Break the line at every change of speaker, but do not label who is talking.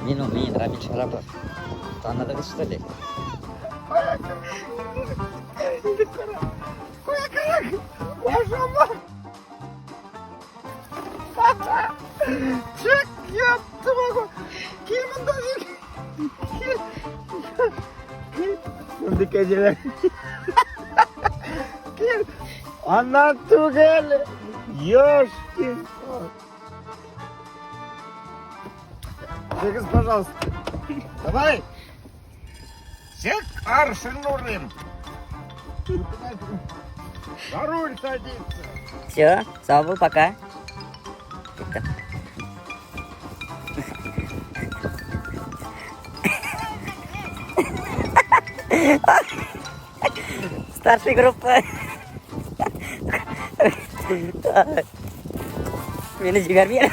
Мен Рамил Шарапов. Tanıdınız tabii.
Maşallah. Çek yaptı bak. Kimin de Şimdi kәҗәләр. Gel. Anlattı gel. Yoş gel. Çekіз, пожалуйста. Давай. Чек аршин урым. За руль садится.
Все, sağ ol, пока. Bitti. Старший группа. Beni çıkarmayalım.